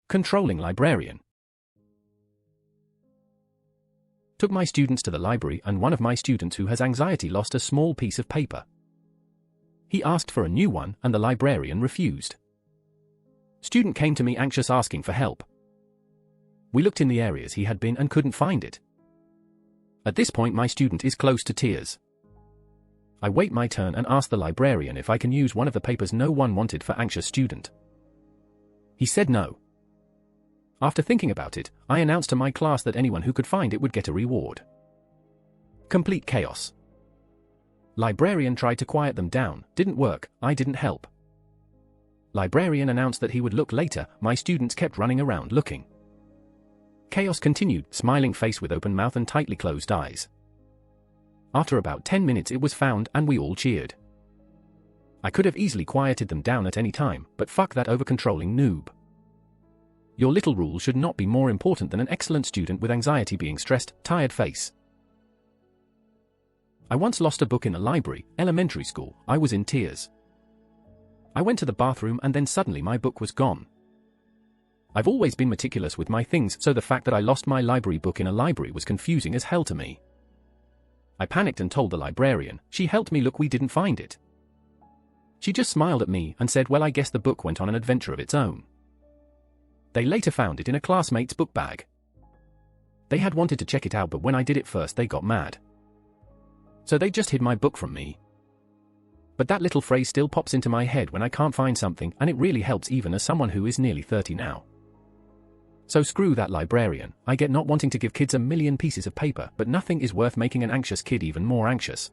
Controlling librarian. Took my students to the library, and one of my students who has anxiety lost a small piece of paper. He asked for a new one, and the librarian refused. Student came to me anxious, asking for help. We looked in the areas he had been and couldn't find it. At this point my student is close to tears. I wait my turn and ask the librarian if I can use one of the papers no one wanted for anxious student. He said no. After thinking about it, I announced to my class that anyone who could find it would get a reward. Complete chaos. Librarian tried to quiet them down, didn't work, I didn't help. Librarian announced that he would look later, my students kept running around looking. Chaos continued, smiling face with open mouth and tightly closed eyes. After about 10 minutes it was found and we all cheered. I could have easily quieted them down at any time, but fuck that over-controlling noob. Your little rule should not be more important than an excellent student with anxiety being stressed, tired face. I once lost a book in a library, elementary school. I was in tears. I went to the bathroom and then suddenly my book was gone. I've always been meticulous with my things, so the fact that I lost my library book in a library was confusing as hell to me. I panicked and told the librarian. She helped me look, we didn't find it. She just smiled at me and said, well, I guess the book went on an adventure of its own. They later found it in a classmate's book bag. They had wanted to check it out, but when I did it first they got mad. So they just hid my book from me. But that little phrase still pops into my head when I can't find something, and it really helps even as someone who is nearly 30 now. So screw that librarian. I get not wanting to give kids a million pieces of paper, but nothing is worth making an anxious kid even more anxious.